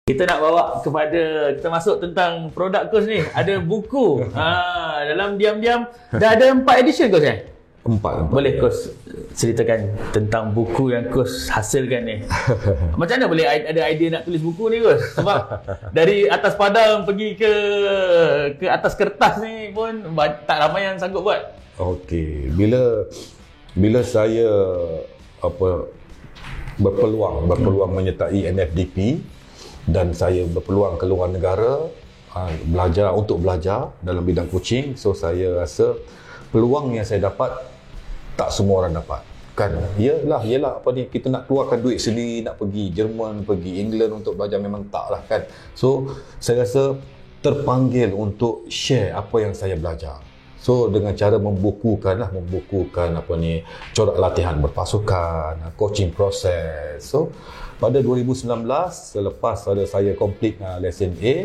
Kita nak bawa kepada, kita masuk tentang produk coach ni. Ada buku. Dalam diam-diam dah ada 4 edition coach kan? 4. Boleh coach ceritakan tentang buku yang coach hasilkan ni. Macam mana boleh ada idea nak tulis buku ni coach? Sebab dari atas padang pergi ke atas kertas ni pun tak ramai yang sanggup buat. Okey, bila saya berpeluang menyertai NFDP dan saya berpeluang ke luar negara untuk belajar dalam bidang coaching, so saya rasa peluang yang saya dapat tak semua orang dapat kan. Yelah kita nak keluarkan duit sendiri, nak pergi Jerman, pergi England untuk belajar, memang tak lah kan. So saya rasa terpanggil untuk share apa yang saya belajar. So dengan cara membukukan corak latihan berpasukan, coaching proses. So pada 2019 selepas saya complete lesson A,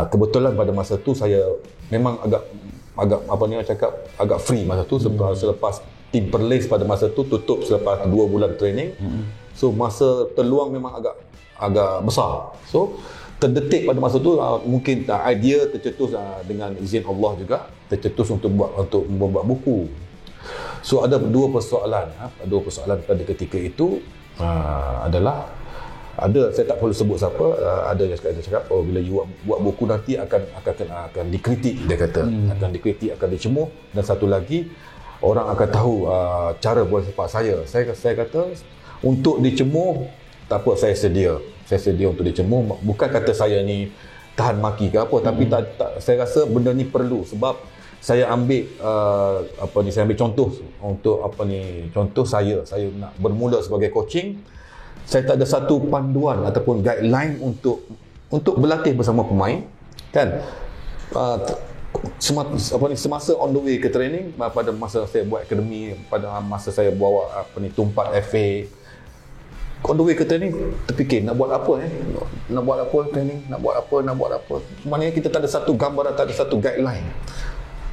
kebetulan pada masa tu saya memang agak free masa tu, selepas tim Perlis pada masa tu tutup selepas 2 bulan training. So masa terluang memang agak besar. So terdetik pada masa tu mungkin idea tercetus dengan izin Allah juga tercetus untuk membuat buku. So ada dua persoalan pada ketika itu adalah saya tak perlu sebut siapa, ada yang cakap bila you buat buku nanti akan dikritik, dia kata akan dikritik, akan dicemuh, dan satu lagi orang akan tahu cara bola sepak saya kata untuk dicemuh tak apa, saya sedia untuk dicemuh. Bukan kata saya ni tahan maki ke apa, tapi saya rasa benda ni perlu, sebab saya ambil saya ambil contoh untuk contoh saya nak bermula sebagai coaching. Saya tak ada satu panduan ataupun guideline untuk berlatih bersama pemain kan. Semasa on the way ke training, pada masa saya buat akademi, pada masa saya bawa tumpat FA, on the way ke training terfikir nak buat apa nak buat apa training, nak buat apa. Maknanya kita tak ada satu gambaran, tak ada satu guideline.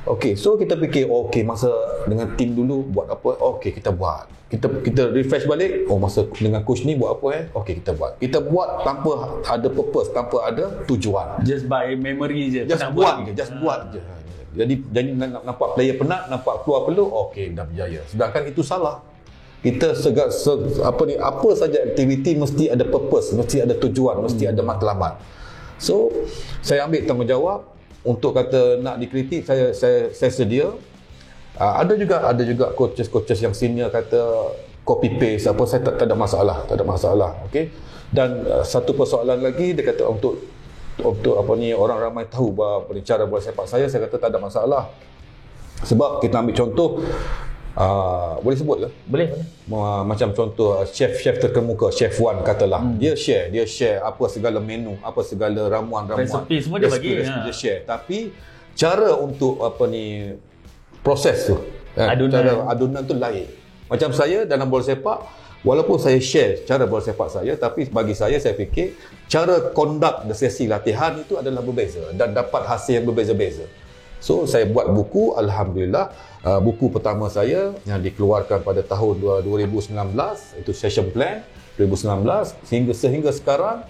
Okey, so kita fikir masa dengan tim dulu buat apa, kita buat, kita refresh balik, masa dengan coach ni buat apa kita buat tanpa ada purpose, tanpa ada tujuan, just by memory je, buat je. Jadi nampak player penat, nampak keluar perlu, dah berjaya. Sedangkan itu salah. Kita apa saja aktiviti mesti ada purpose, mesti ada tujuan, mesti ada matlamat. So saya ambil tanggungjawab. Untuk kata nak dikritik, saya sedia. Ada juga coaches yang senior kata copy paste apa, saya tak ada masalah. Okey. Dan satu persoalan lagi, dia kata untuk orang ramai tahu cara bola sepak saya kata tak ada masalah. Sebab kita ambil contoh, boleh sebut lah? Boleh. Macam contoh chef terkemuka, Chef Wan katalah, dia share apa segala menu, apa segala ramuan resepi semua dia bagi, dia share. Tapi cara untuk proses tu, cara adunan tu lain. Macam saya dalam bola sepak, walaupun saya share cara bola sepak saya, tapi bagi saya fikir cara conduct sesi latihan itu adalah berbeza dan dapat hasil yang berbeza-beza. So saya buat buku, alhamdulillah. Buku pertama saya yang dikeluarkan pada tahun 2019, itu session plan 2019, sehingga sekarang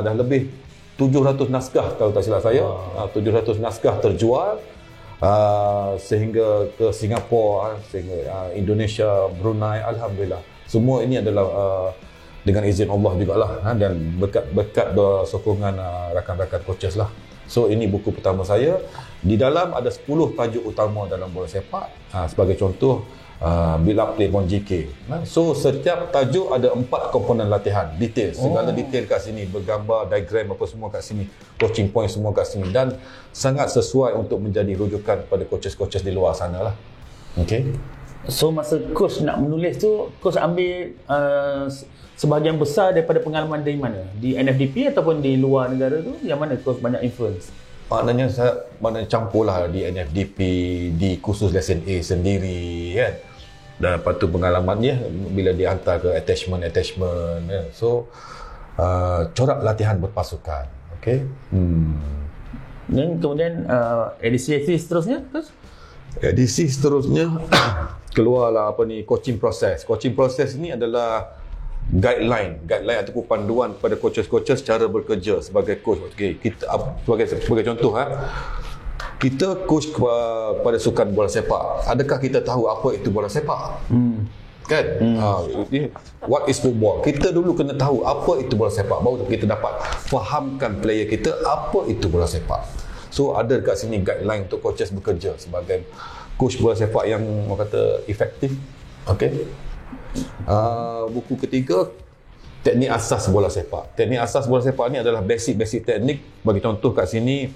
dah lebih 700 naskah kalau tak silap saya. 700 naskah terjual sehingga ke Singapura, sehingga Indonesia, Brunei, alhamdulillah. Semua ini adalah dengan izin Allah jugalah, dan berkat sokongan rakan-rakan coaches lah. So ini buku pertama saya. Di dalam ada 10 tajuk utama dalam bola sepak. Sebagai contoh, build up play on GK. So setiap tajuk ada 4 komponen latihan, detail, segala detail kat sini, bergambar, diagram apa semua kat sini, coaching point semua kat sini, dan sangat sesuai untuk menjadi rujukan pada coaches-coaches di luar sana lah. Okay. So masa coach nak menulis tu, coach ambil sebahagian besar daripada pengalaman dari mana? Di NFDP ataupun di luar negara tu? Yang mana coach banyak influence? Maknanya saya campur lah di NFDP, di kursus lesson A sendiri kan. Dan lepas tu pengalamannya bila dihantar ke attachment kan. So corak latihan berpasukan. Okay. Dan kemudian edisi seterusnya terus? Edisi seterusnya keluarlah coaching proses. Coaching proses ni adalah guideline ataupun panduan kepada coaches-coaches cara bekerja sebagai coach. Okey, kita sebagai contoh kita coach kepada sukan bola sepak. Adakah kita tahu apa itu bola sepak? Kan? What is football? Kita dulu kena tahu apa itu bola sepak, baru kita dapat fahamkan player kita apa itu bola sepak. So ada dekat sini guideline untuk coaches bekerja sebagai coach bola sepak yang orang kata efektif. Okey. Buku ketiga, teknik asas bola sepak. Teknik asas bola sepak ni adalah basic teknik. Bagi contoh kat sini,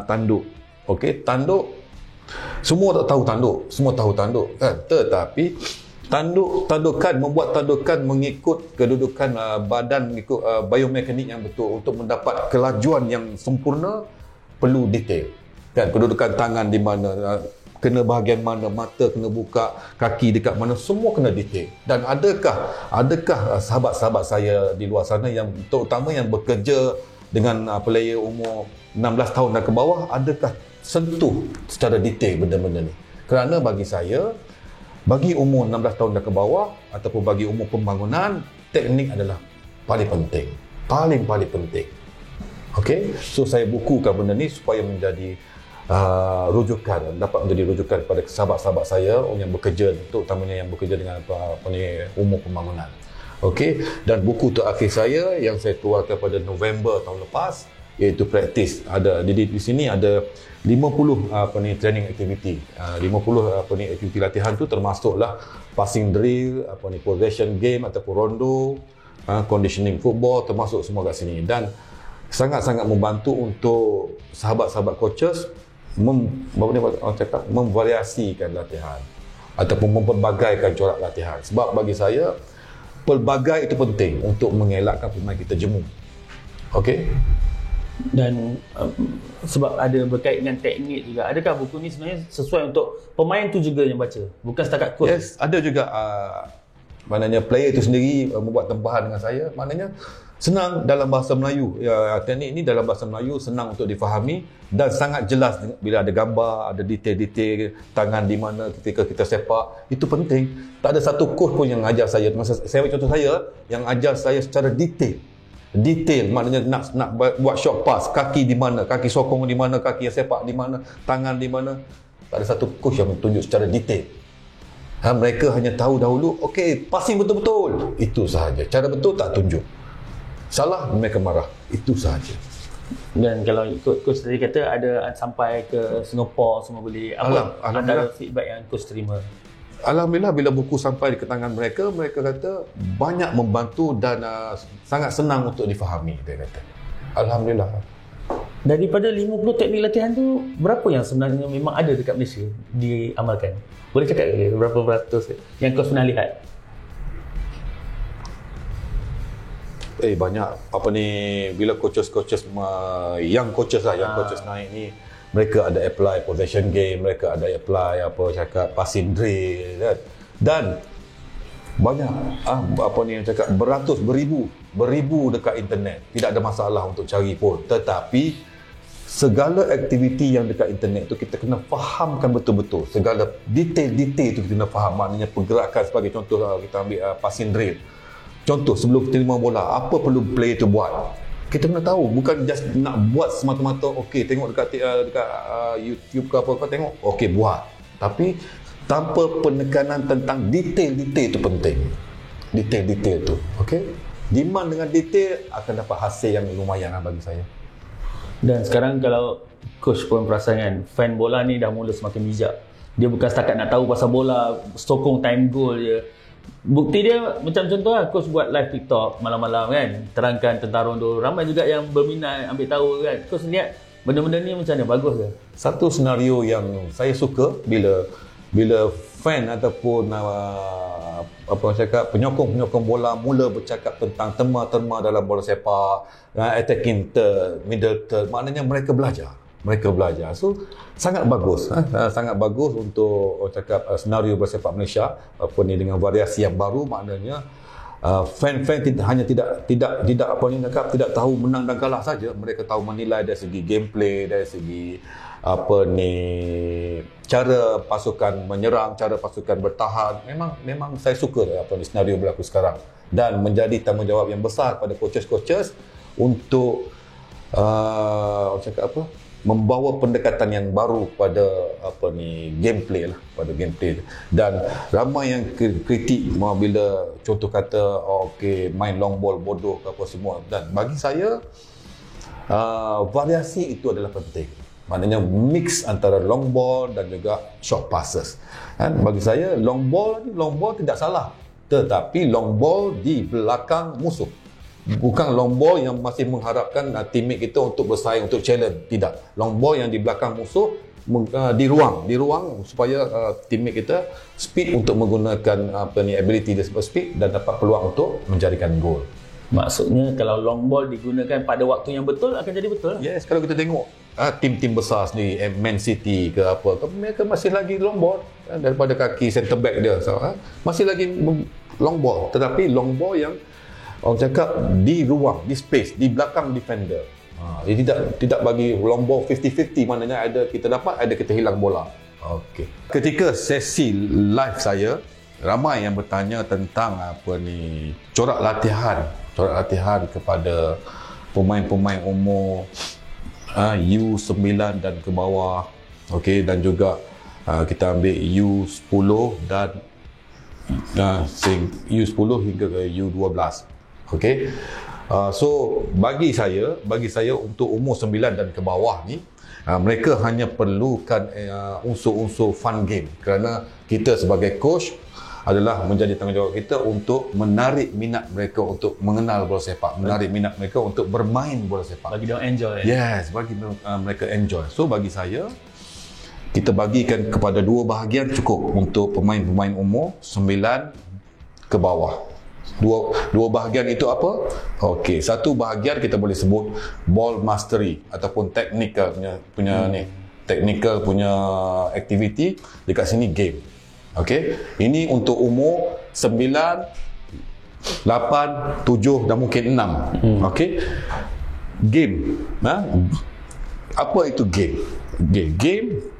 tanduk. Okey, tanduk semua tak tahu tanduk, semua tahu tanduk kan. Tetapi tandukan membuat tandukan mengikut kedudukan badan, mengikut biomekanik yang betul untuk mendapat kelajuan yang sempurna perlu detail. Kan, kedudukan tangan di mana, kena bahagian mana, mata kena buka, kaki dekat mana, semua kena detail. Dan adakah sahabat-sahabat saya di luar sana yang terutama yang bekerja dengan player umur 16 tahun dan ke bawah, adakah sentuh secara detail benda-benda ni? Kerana bagi saya, bagi umur 16 tahun dan ke bawah ataupun bagi umur pembangunan, teknik adalah paling penting. Paling penting. Okey, so saya bukukan benda ni supaya menjadi rujukan, dapat menjadi rujukan kepada sahabat-sahabat saya yang bekerja, terutamanya yang bekerja dengan umur pembangunan. Okey, dan buku terakhir saya yang saya keluarkan pada November tahun lepas, iaitu practice. Ada di sini ada 50 training activity. 50 aktiviti latihan tu termasuklah passing drill, possession game ataupun rondo, conditioning football, termasuk semua kat sini. Dan sangat-sangat membantu untuk sahabat-sahabat coaches memvariasikan latihan ataupun memperbagaikan corak latihan. Sebab bagi saya, pelbagai itu penting untuk mengelakkan pemain kita jemu. Okey? Dan sebab ada berkait dengan teknik juga, adakah buku ni sebenarnya sesuai untuk pemain tu juga yang baca, bukan setakat coach? Yes, ada juga maknanya player itu sendiri membuat tempahan dengan saya. Maknanya senang dalam bahasa Melayu. Teknik ini dalam bahasa Melayu senang untuk difahami dan sangat jelas bila ada gambar, ada detail-detail tangan di mana ketika kita sepak. Itu penting. Tak ada satu coach pun yang ajar saya. Masa saya contoh saya yang ajar saya secara detail. Detail maknanya nak buat short pass, kaki di mana, kaki sokong di mana, kaki yang sepak di mana, tangan di mana. Tak ada satu coach yang tunjuk secara detail. Mereka hanya tahu dahulu, okey, passing betul-betul. Itu sahaja. Cara betul tak tunjuk. Salah, mereka marah. Itu sahaja. Dan kalau coach tadi kata ada sampai ke Singapura semua boleh, apa antara feedback yang coach terima? Alhamdulillah, bila buku sampai ke tangan mereka, mereka kata banyak membantu dan sangat senang untuk difahami, dia kata. Alhamdulillah. Daripada 50 teknik latihan tu, berapa yang sebenarnya memang ada dekat Malaysia diamalkan? Boleh cakap ke berapa peratus yang kau pernah lihat? Banyak. Bila coaches yang coaches naik ni, mereka ada apply possession game, mereka ada apply passing drill kan. Dan banyak yang cakap beratus, beribu dekat internet. Tidak ada masalah untuk cari pun. Tetapi segala aktiviti yang dekat internet tu kita kena fahamkan betul-betul. Segala detail-detail tu kita kena faham. Maknanya pergerakan, sebagai contoh kita ambil passing drill. Contoh, sebelum terima bola, apa perlu player tu buat? Kita kena tahu, bukan just nak buat semata-mata, okey, tengok dekat YouTube ke apa, tengok, okey, buat. Tapi tanpa penekanan tentang detail-detail tu penting. Detail-detail tu, okey? Demand dengan detail akan dapat hasil yang lumayan bagi saya. Dan sekarang kalau coach pun perasan kan, fan bola ni dah mula semakin bijak. Dia bukan setakat nak tahu pasal bola, sokong time goal je. Bukti dia macam contoh lah, coach buat live TikTok malam-malam kan, terangkan tentang rondo. Ramai juga yang berminat ambil tahu kan. Coach lihat benda-benda ni macam mana, bagus ke? Satu senario yang saya suka bila fan ataupun penyokong bola mula bercakap tentang terma-terma dalam bola sepak, attacking third, middle third, maknanya mereka belajar. So sangat bagus, sangat bagus untuk senario bola sepak Malaysia dengan variasi yang baru. Maknanya fan-fan tidak tahu menang dan kalah saja, mereka tahu menilai dari segi gameplay, dari segi cara pasukan menyerang, cara pasukan bertahan. Memang saya suka senario berlaku sekarang, dan menjadi tanggungjawab yang besar pada coaches untuk membawa pendekatan yang baru pada gameplay pada gameplay. Dan ramai yang kritik bila contoh kata main long ball bodoh apa semua, dan bagi saya variasi itu adalah penting. Maknanya mix antara long ball dan juga short passes. Bagi saya long ball tidak salah, tetapi long ball di belakang musuh, bukan long ball yang masih mengharapkan teammate kita untuk bersaing, untuk challenge. Tidak, long ball yang di belakang musuh, di ruang supaya teammate kita speed untuk menggunakan ability dia speed dan dapat peluang untuk menjadikan gol. Maksudnya kalau long ball digunakan pada waktu yang betul akan jadi betul. Yes, kalau kita tengok tim-tim besar sendiri, Man City ke apa, mereka masih lagi long ball daripada kaki center back dia, masih lagi long ball, tetapi long ball yang orang cakap di ruang, di space, di belakang defender. Dia tidak bagi long ball 50-50, maknanya ada kita dapat, ada kita hilang bola. Okey. Ketika sesi live saya, ramai yang bertanya tentang corak latihan kepada pemain-pemain umur U9 dan ke bawah. Okey, dan juga kita ambil U10 dan U10 hingga ke U12. Okey. So bagi saya untuk umur 9 dan ke bawah ni, mereka hanya perlukan unsur-unsur fun game, kerana kita sebagai coach adalah menjadi tanggungjawab kita untuk menarik minat mereka untuk mengenal bola sepak, menarik minat mereka untuk bermain bola sepak, bagi mereka enjoy. Yes, bagi mereka enjoy. So bagi saya, kita bagikan kepada dua bahagian cukup untuk pemain-pemain umur 9 ke bawah. Dua bahagian itu apa? Okey, satu bahagian kita boleh sebut ball mastery ataupun technical punya technical punya activity, dekat sini game. Okey, ini untuk umur 9, 8, 7 dan mungkin 6. Okey. Game. Apa itu game? Game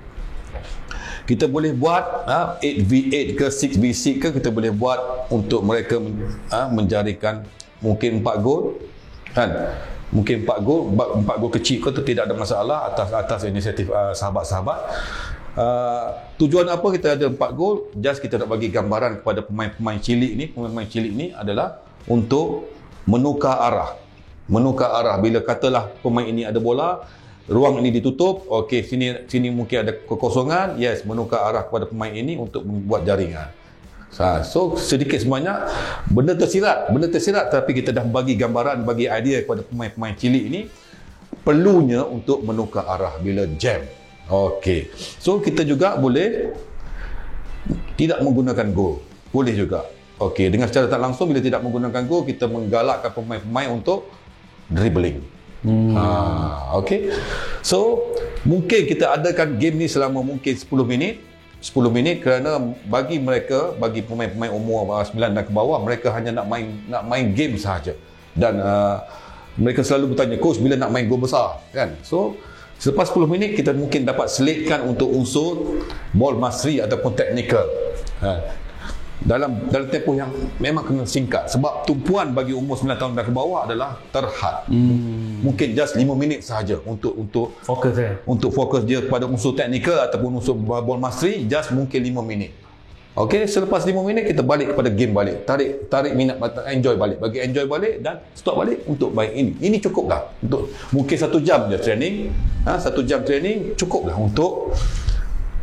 kita boleh buat 8v8 ke 6v6 ke, kita boleh buat untuk mereka menjadikan mungkin 4 gol kan. Mungkin 4 gol kecil ke, tidak ada masalah atas inisiatif sahabat-sahabat. Tujuan apa kita ada 4 gol? Just kita nak bagi gambaran kepada pemain-pemain cilik ni. Pemain-pemain cilik ni adalah untuk menukar arah. Bila katalah pemain ini ada bola, ruang ini ditutup, okey, sini mungkin ada kekosongan, yes, menukar arah kepada pemain ini untuk membuat jaringan. So sedikit sebanyak benda tersirat, tapi kita dah bagi gambaran, bagi idea kepada pemain-pemain cilik ini perlunya untuk menukar arah bila jam. Okey. So kita juga boleh tidak menggunakan gol. Boleh juga. Okey, dengan secara tak langsung bila tidak menggunakan gol, kita menggalakkan pemain-pemain untuk dribbling. Okey. So mungkin kita adakan game ni selama mungkin 10 minit kerana bagi pemain-pemain umur 9 dan ke bawah, mereka hanya nak main game sahaja. Dan mereka selalu bertanya, coach, bila nak main gol besar kan? So selepas 10 minit kita mungkin dapat selitkan untuk unsur ball mastery ataupun technical. Dalam tempoh yang memang kena singkat, sebab tumpuan bagi umur 9 tahun dan ke bawah adalah terhad. Mungkin just 5 minit sahaja untuk fokus untuk fokus dia kepada unsur technical ataupun unsur ball mastery, just mungkin 5 minit. Okey, selepas 5 minit kita balik kepada game balik. Tarik minat, enjoy balik. Bagi enjoy balik dan stop balik untuk main ini. Ini cukup dah. Untuk mungkin 1 jam je training. 1 jam training cukup dah untuk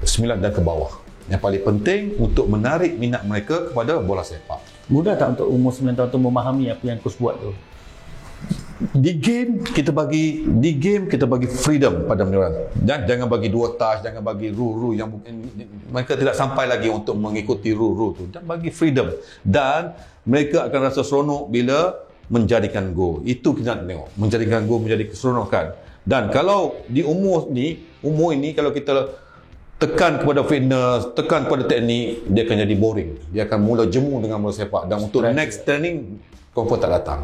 9 dan ke bawah. Yang paling penting untuk menarik minat mereka kepada bola sepak. Mudah tak untuk umur 9 tahun tu memahami apa yang coach buat tu? Di game kita bagi freedom pada mereka. Jangan bagi 2 touch, jangan bagi rule yang mereka tidak sampai lagi untuk mengikuti rule tu. Dan bagi freedom, dan mereka akan rasa seronok bila menjadikan gol. Itu kita nak tengok, menjadikan gol menjadi keseronokan. Dan kalau di umur ini kalau kita tekan kepada fitness, tekan kepada teknik, dia akan jadi boring. Dia akan mula jemu dengan bola sepak, dan untuk next training confirm tak datang.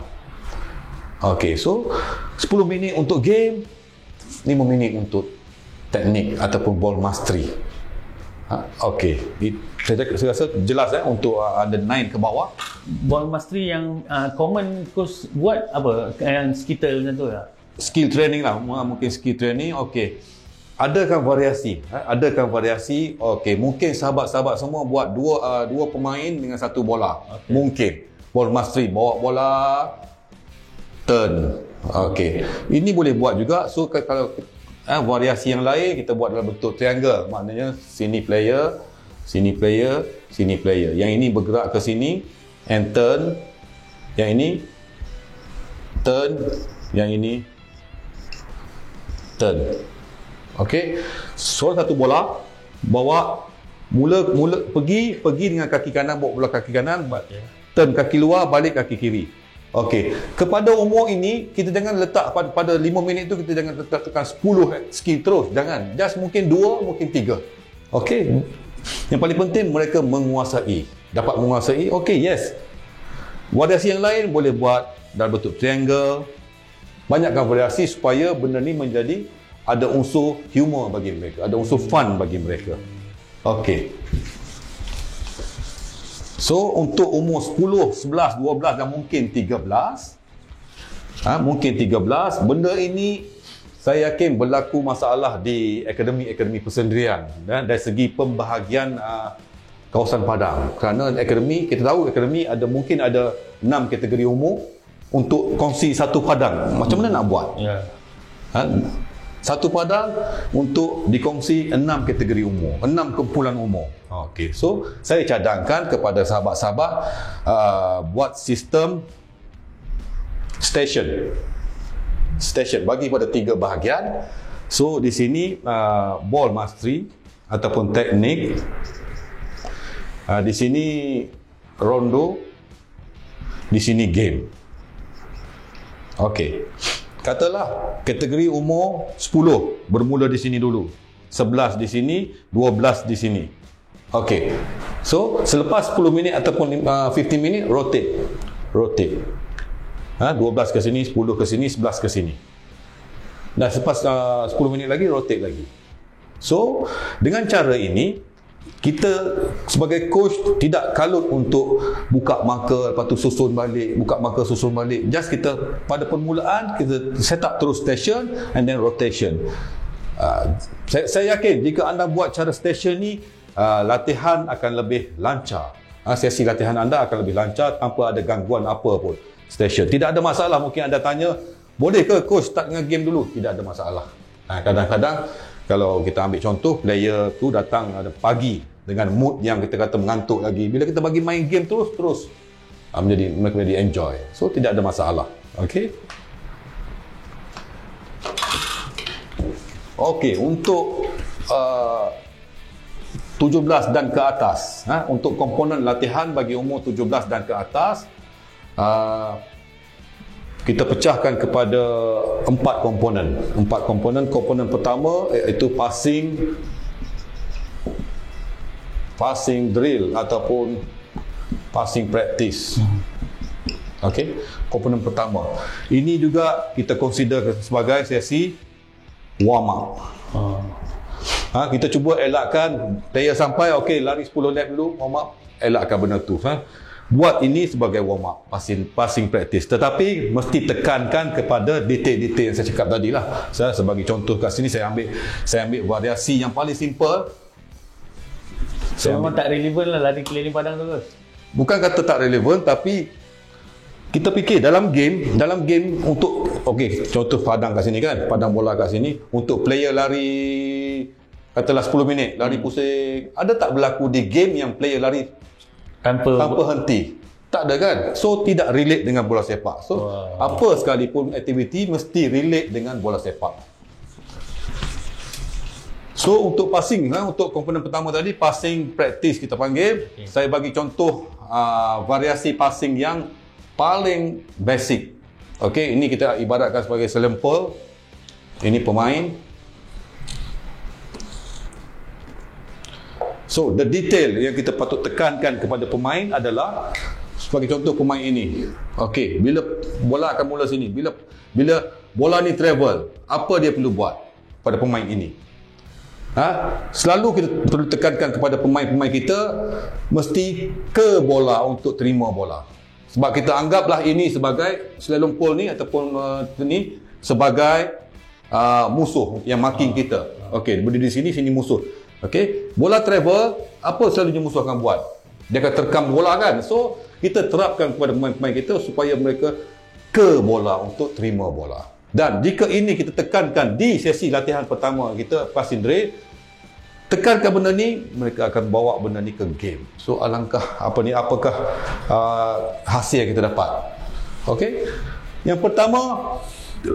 Okey, so 10 minit untuk game, 5 minit untuk teknik ataupun ball mastery. Okey, saya rasa jelas untuk under 9 ke bawah. Ball mastery yang common coach buat apa? Yang skill macam tu lah. Skill training lah, mungkin skill training. Okey, adakan variasi. Okey, mungkin sahabat-sahabat semua buat dua pemain dengan satu bola. Okay. Mungkin ball mastery, bawa bola, turn. Okey, ini boleh buat juga. So kalau variasi yang lain kita buat dalam bentuk triangle, maknanya sini player, sini player, sini player. Yang ini bergerak ke sini and turn. Yang ini turn, yang ini turn. Okey. So satu bola bawa mula pergi dengan kaki kanan, bawa bola kaki kanan, turn kaki luar, balik kaki kiri. Okey, kepada umur ini kita jangan letak pada 5 minit tu kita jangan letakkan 10 skill terus, jangan. Just mungkin 2, mungkin 3. Okey. Yang paling penting mereka dapat menguasai. Okey, yes. Variasi yang lain boleh buat dalam bentuk triangle. Banyakkan variasi supaya benda ni menjadi ada unsur humor bagi mereka, ada unsur fun bagi mereka. Okey. So untuk umur 10, 11, 12 dan mungkin 13, benda ini saya yakin berlaku masalah di akademi persendirian dan dari segi pembahagian kawasan padang. Kerana akademi, kita tahu akademi mungkin ada 6 kategori umur untuk kongsi satu padang. Macam mana nak buat? Satu padang untuk dikongsi 6 kategori umur, 6 kumpulan umur. Okey, so saya cadangkan kepada sahabat-sahabat buat sistem station bagi pada 3 bahagian. So di sini ball mastery ataupun teknik, di sini rondo, di sini game. Okey, katalah kategori umur 10 bermula di sini dulu, 11 di sini, 12 di sini. Okey, so selepas 10 minit ataupun 15 minit rotate 12 ke sini, 10 ke sini, 11 ke sini. Dan selepas 10 minit lagi rotate lagi. So dengan cara ini kita sebagai coach tidak kalut untuk buka marker lepas tu susun balik, just kita pada permulaan kita set up terus station and then rotation. Saya yakin jika anda buat cara station ni, latihan akan lebih lancar. Sesi latihan anda akan lebih lancar tanpa ada gangguan apa pun. Station tidak ada masalah. Mungkin anda tanya, boleh ke coach start dengan game dulu? Tidak ada masalah. Kadang-kadang kalau kita ambil contoh, player tu datang ada pagi dengan mood yang kita kata mengantuk lagi. Bila kita bagi main game terus mereka jadi enjoy. So tidak ada masalah. Okey. Okey, untuk 17 dan ke atas, untuk komponen latihan bagi umur 17 dan ke atas, kita pecahkan kepada 4 komponen. Komponen pertama iaitu passing drill ataupun passing practice. Okey, komponen pertama. Ini juga kita consider sebagai sesi warm up. Kita cuba elakkan player sampai lari 10 lap dulu, warm up, elakkan benda tu. Buat ini sebagai warm up, passing practice. Tetapi mesti tekankan kepada detail-detail yang saya cakap tadi lah. Saya sebagai contoh kat sini saya ambil variasi yang paling simple. Memang tak relevan lah lari keliling padang tu ke? Bukan kata tak relevan, tapi kita fikir dalam game untuk contoh padang kat sini kan, padang bola kat sini, untuk player lari katalah 10 minit lari pusing, ada tak berlaku di game yang player lari tanpa henti? Tak ada kan? So tidak relate dengan bola sepak. So apa sekalipun aktiviti mesti relate dengan bola sepak. So untuk passing, untuk komponen pertama tadi, passing practice kita panggil. Saya bagi contoh variasi passing yang paling basic. Okey, ini kita ibaratkan sebagai selempel. Ini pemain. So the detail yang kita patut tekankan kepada pemain adalah, sebagai contoh pemain ini. Okey, bila bola akan mula sini, bila bola ni travel, apa dia perlu buat pada pemain ini? Selalu kita perlu tekankan kepada pemain-pemain kita mesti ke bola untuk terima bola. Sebab kita anggaplah ini sebagai slalom pole ni ataupun ni sebagai musuh yang marking kita. Okey, berdiri di sini, sini musuh. Okey, bola travel, apa selalunya musuh akan buat? Dia akan terkam bola kan. So, kita terapkan kepada pemain-pemain kita supaya mereka ke bola untuk terima bola. Dan jika ini kita tekankan di sesi latihan pertama kita passing drill, tekankan benda ni, mereka akan bawa benda ni ke game. So alangkah apakah hasil yang kita dapat. Okey. Yang pertama,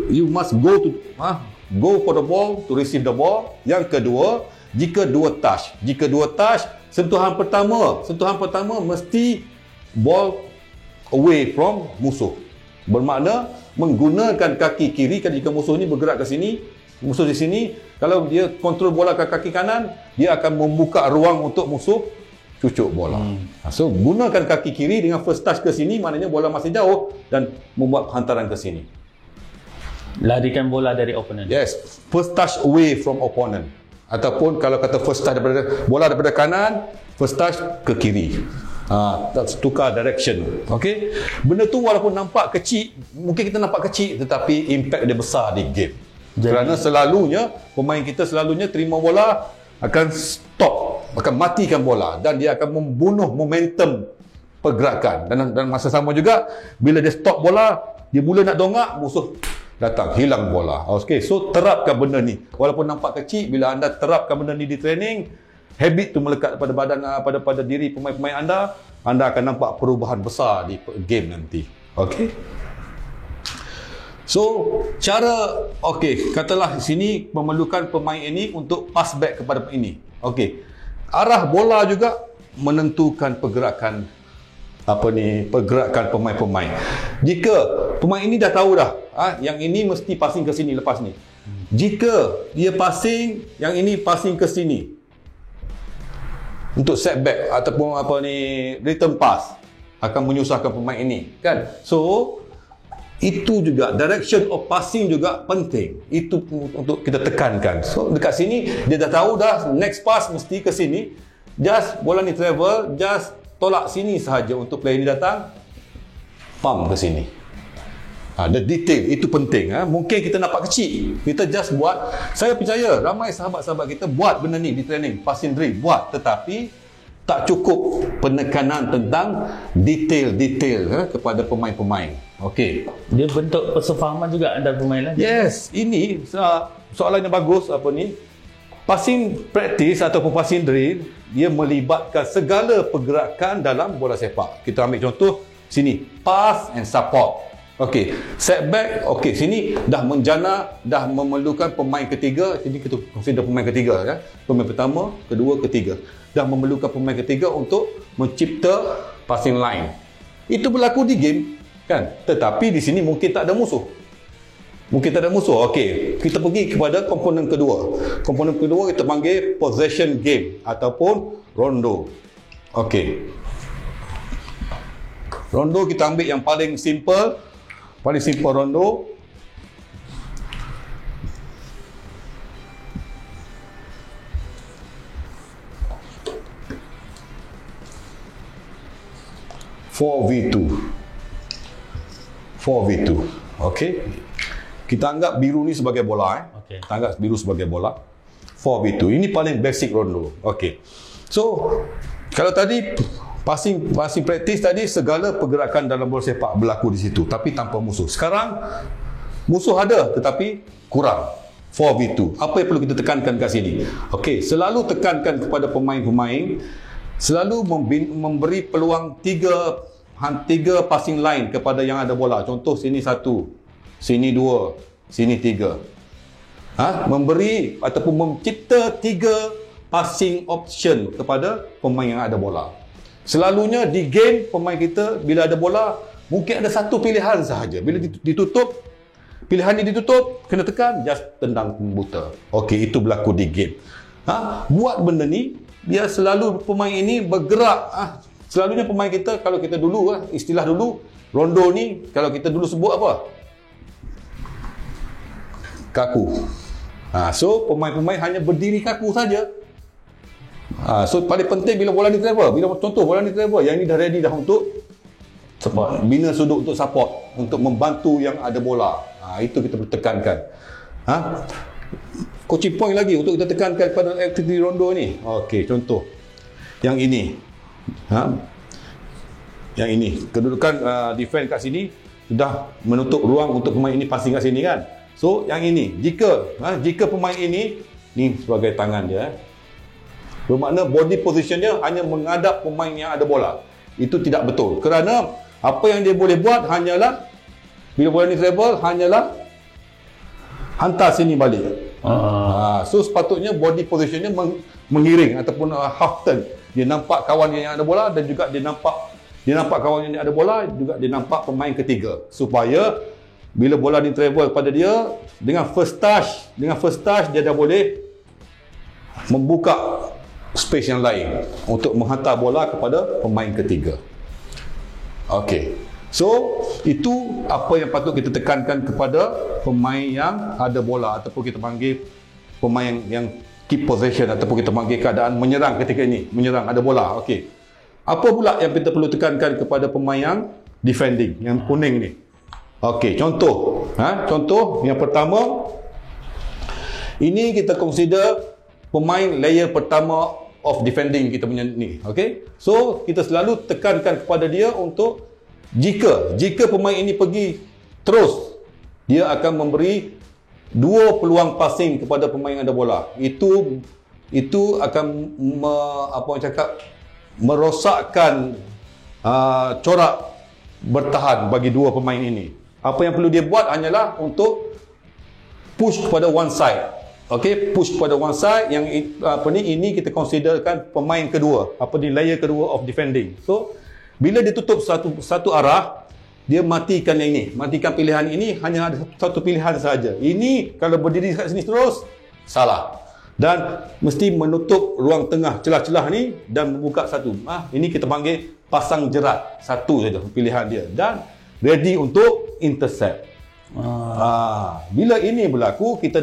you must go for the ball to receive the ball. Yang kedua, jika dua touch, sentuhan pertama mesti ball away from musuh. Bermakna menggunakan kaki kiri kan, jika musuh ni bergerak ke sini, musuh di sini, kalau dia kontrol bola ke kaki kanan, dia akan membuka ruang untuk musuh cucuk bola. So gunakan kaki kiri dengan first touch ke sini, maknanya bola masih jauh dan membuat hantaran ke sini. Larikan bola dari opponent. Yes, first touch away from opponent. Ataupun kalau kata first touch daripada bola daripada kanan, first touch ke kiri. Tukar direction. Okey. Benda tu walaupun nampak kecil, mungkin kita nampak kecil, tetapi impact dia besar di game. Kerana selalunya pemain kita terima bola akan stop, akan matikan bola dan dia akan membunuh momentum pergerakan. Dan masa sama juga bila dia stop bola, dia mula nak dongak, musuh datang, hilang bola. Okey, so terapkan benda ni. Walaupun nampak kecil, bila anda terapkan benda ni di training, habit tu melekat pada badan, pada diri pemain-pemain anda akan nampak perubahan besar di game nanti. Okey. So, katalah sini memerlukan pemain ini untuk pass back kepada ini. Okey. Arah bola juga menentukan pergerakan pemain-pemain. Jika pemain ini dah tahu dah, yang ini mesti passing ke sini lepas ni. Jika dia passing, yang ini passing ke sini untuk setback ataupun return pass, akan menyusahkan pemain ini, kan? So itu juga direction of passing juga penting. Itu untuk kita tekankan. So dekat sini dia dah tahu dah next pass mesti ke sini. Just bola ni travel, just tolak sini sahaja untuk player ni datang, pump ke sini. The detail itu penting. Mungkin kita nampak kecil, kita just buat. Saya percaya ramai sahabat-sahabat kita buat benda ni di training, passing drill, buat, tetapi tak cukup penekanan tentang detail-detail kepada pemain-pemain. Okey. Dia bentuk persefahaman juga antara pemain lah. Yes, ini soalan yang bagus. Passing practice ataupun passing drill, dia melibatkan segala pergerakan dalam bola sepak. Kita ambil contoh sini, pass and support. Okey, setback. Okey, sini dah menjana, dah memerlukan pemain ketiga. Jadi kita consider pemain ketiga, kan? Pemain pertama, kedua, ketiga. Dah memerlukan pemain ketiga untuk mencipta passing line. Itu berlaku di game, kan? Tetapi di sini mungkin tak ada musuh. Okey, kita pergi kepada komponen kedua. Komponen kedua kita panggil possession game ataupun rondo. Okey. Rondo kita ambil yang paling simple. Paling simple rondo. (4v2). Okey. Kita anggap biru ni sebagai bola. Okay. Kita anggap biru sebagai bola. 4v2. Ini paling basic rondo. Okey. So, kalau tadi passing practice tadi, segala pergerakan dalam bola sepak berlaku di situ, tapi tanpa musuh. Sekarang musuh ada tetapi kurang. 4v2. Apa yang perlu kita tekankan kat sini? Okey, selalu tekankan kepada pemain-pemain, selalu memberi peluang tiga passing line kepada yang ada bola. Contoh sini 1, sini 2, sini 3. Memberi ataupun mencipta 3 passing option kepada pemain yang ada bola. Selalunya di game pemain kita bila ada bola mungkin ada satu pilihan sahaja. Bila ditutup, pilihan ini ditutup, kena tekan, just tendang buta. Okey, itu berlaku di game. Buat benda ni, biar selalu pemain ini bergerak. Selalunya pemain kita, kalau kita dulu, istilah dulu, rondo ni, kalau kita dulu sebut apa? Kaku. So pemain-pemain hanya berdiri kaku saja. So paling penting bila bola ni travel, bila contoh bola ni travel, yang ni dah ready dah untuk support, bina sudut untuk support, untuk membantu yang ada bola. Itu kita perlu tekankan. Coaching point lagi untuk kita tekankan pada aktiviti rondo ni. Okey, contoh yang ini. Yang ini kedudukan defend kat sini sudah menutup ruang untuk pemain ini passing kat sini kan. So yang ini jika pemain ini ni sebagai tangan dia, bermakna body position dia hanya menghadap pemain yang ada bola. Itu tidak betul, kerana apa yang dia boleh buat hanyalah bila bola ni travel hanyalah hantar sini balik. So sepatutnya body position dia mengiring ataupun half turn. Dia nampak kawan yang ada bola dan juga dia nampak kawan yang ada bola, juga dia nampak pemain ketiga, supaya bila bola ni travel pada dia dengan first touch dia dah boleh membuka space yang lain untuk menghantar bola kepada pemain ketiga. Okey. So itu apa yang patut kita tekankan kepada pemain yang ada bola, ataupun kita panggil pemain yang keep possession, ataupun kita panggil keadaan menyerang ketika ini, menyerang ada bola. Okey. Apa pula yang kita perlu tekankan kepada pemain yang defending, yang kuning ni? Okey, contoh. Contoh yang pertama, ini kita consider pemain layer pertama of defending kita punya ni. Okey. So kita selalu tekankan kepada dia untuk jika pemain ini pergi terus, dia akan memberi 2 peluang passing kepada pemain yang ada bola. Itu akan merosakkan corak bertahan bagi 2 pemain ini. Apa yang perlu dia buat hanyalah untuk push kepada one side. Okey, push kepada one side. Yang ini kita considerkan pemain kedua, layer kedua of defending. So bila dia tutup satu arah, dia matikan yang ini, matikan pilihan ini, hanya ada satu pilihan saja. Ini kalau berdiri kat sini terus salah, dan mesti menutup ruang tengah, celah-celah ni, dan membuka satu. Ini kita panggil pasang jerat, satu saja pilihan dia, dan ready untuk intercept. Bila ini berlaku, kita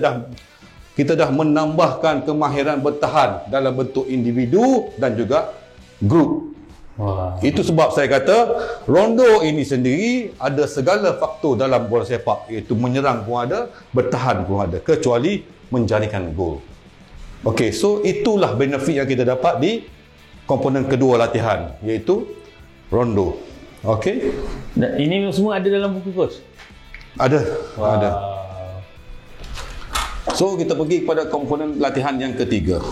dah menambahkan kemahiran bertahan dalam bentuk individu dan juga grup. Itu sebab saya kata rondo ini sendiri ada segala faktor dalam bola sepak, iaitu menyerang pun ada, bertahan pun ada, kecuali menjaringkan gol. Okey, so itulah benefit yang kita dapat di komponen kedua latihan, iaitu rondo. Okey. Dan ini semua ada dalam buku coach? Ada. So kita pergi kepada komponen latihan yang ketiga.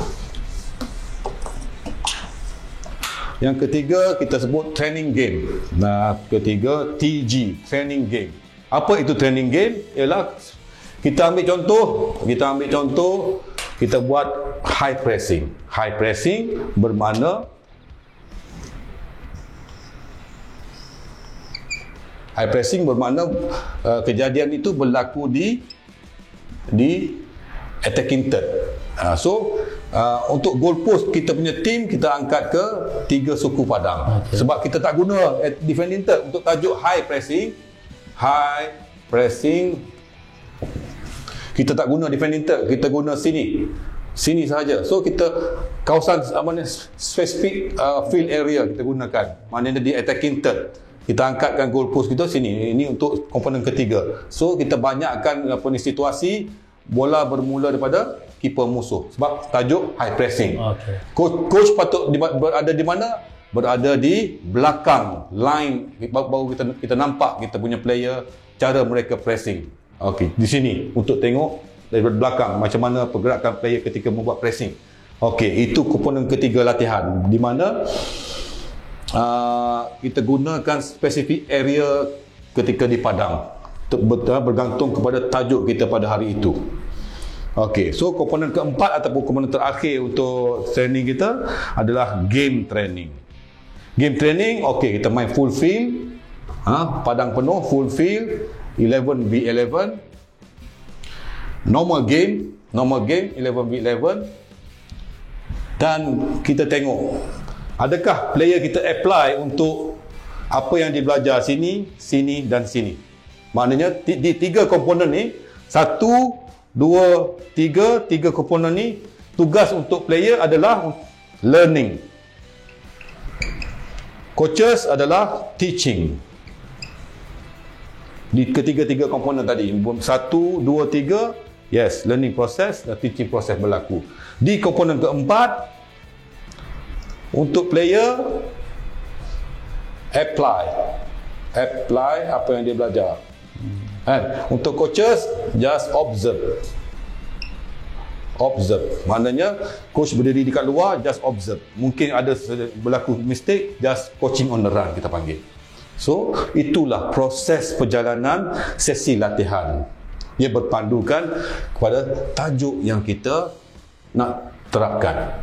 Yang ketiga kita sebut training game. Ketiga TG, training game. Apa itu training game? Ialah kita ambil contoh, kita buat high pressing. High pressing bermakna kejadian itu berlaku di attacking third. Untuk goal post kita punya team, kita angkat ke 3 suku padang. Okay. Sebab kita tak guna defending third untuk tajuk high pressing. Kita tak guna defending third, kita guna sini sahaja. So kita kawasan specific field area kita gunakan. Maknanya di attacking third, kita angkatkan goal post kita sini. Ini untuk komponen ketiga. So kita banyakkan situasi bola bermula daripada keeper musuh, sebab tajuk high pressing. Okay. Coach patut berada di mana? Berada di belakang line, baru kita nampak kita punya player, cara mereka pressing. Okey, di sini untuk tengok dari belakang macam mana pergerakan player ketika membuat pressing. Okey, itu komponen ketiga latihan, di mana kita gunakan spesifik area ketika di padang, bergantung kepada tajuk kita pada hari itu. Okey, so komponen keempat ataupun komponen terakhir untuk training kita adalah game training. Game training, okey, kita main full field, padang penuh, full field, 11v11. Normal game 11v11. Dan kita tengok adakah player kita apply untuk apa yang dia belajar sini dan sini. Maknanya di 3 komponen ni, satu tiga komponen ni, tugas untuk player adalah learning. Coaches adalah teaching. Di ketiga-tiga komponen tadi, 1, 2, 3, yes, learning process dan teaching process berlaku. Di komponen keempat, untuk player, apply apa yang dia belajar. Untuk coaches, just observe. Maknanya coach berdiri dekat luar, just observe. Mungkin ada berlaku mistake, just coaching on the run kita panggil. So itulah proses perjalanan sesi latihan. Ia berpandukan kepada tajuk yang kita nak terapkan.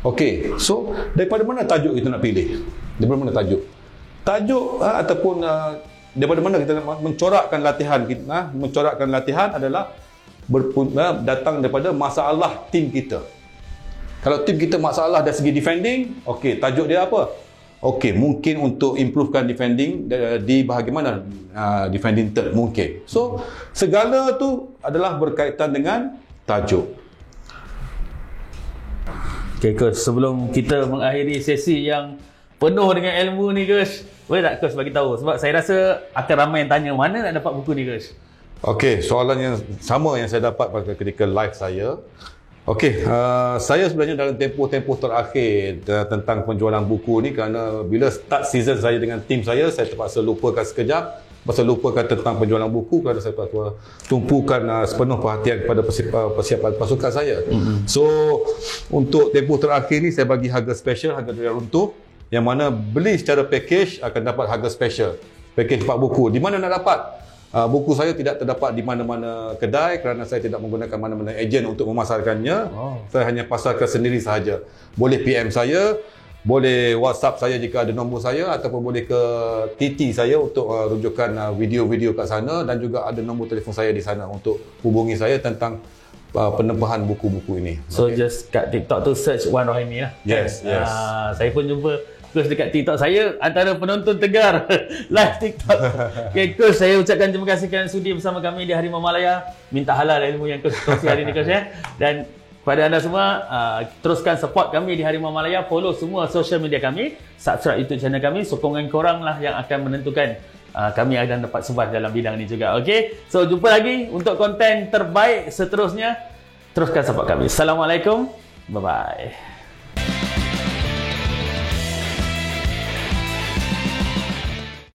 Okey, so daripada mana tajuk kita nak pilih? Daripada mana tajuk? Tajuk ataupun daripada mana kita nak mencorakkan latihan kita? Mencorakkan latihan adalah datang daripada masalah tim kita. Kalau tim kita masalah dari segi defending, okey, tajuk dia apa? Okey, mungkin untuk improvekan defending di bahagian mana? Defending third mungkin. So, segala tu adalah berkaitan dengan tajuk. Okay, Coach, sebelum kita mengakhiri sesi yang penuh dengan ilmu ni, Coach, boleh tak Coach bagi tahu? Sebab saya rasa akan ramai yang tanya mana nak dapat buku ni, Coach. Okey, soalan yang sama yang saya dapat pada ketika live saya. Okey, saya sebenarnya dalam tempoh-tempoh terakhir tentang penjualan buku ni, kerana bila start season saya dengan tim saya terpaksa lupakan sekejap. Pasal lupakan tentang penjualan buku kerana saya tumpukan sepenuh perhatian kepada persiapan pasukan saya. So, untuk tempoh terakhir ni saya bagi harga special, harga daya runtuh, yang mana beli secara package akan dapat harga special. Package 4 buku. Di mana nak dapat? Buku saya tidak terdapat di mana-mana kedai kerana saya tidak menggunakan mana-mana ejen untuk memasarkannya. Saya hanya pasarkan sendiri sahaja. Boleh PM saya, boleh WhatsApp saya jika ada nombor saya, ataupun boleh ke TT saya untuk rujukan video-video kat sana, dan juga ada nombor telefon saya di sana untuk hubungi saya tentang penebahan buku-buku ini. So just kat TikTok tu search Wan Rohaimi lah. Yes. Saya pun jumpa Coach dekat TikTok saya, antara penonton tegar live TikTok. Okay, Coach, saya ucapkan terima kasih kerana sudi bersama kami di Harimau Malaya. Minta halal ilmu yang Coach kongsi hari ni, Coach, ya. Dan pada anda semua, teruskan support kami di Harimau Malaya, follow semua social media kami, subscribe YouTube channel kami. Sokongan korang lah yang akan menentukan kami akan dapat survive dalam bidang ni juga. Okay, so jumpa lagi untuk konten terbaik seterusnya. Teruskan support kami. Assalamualaikum, bye bye.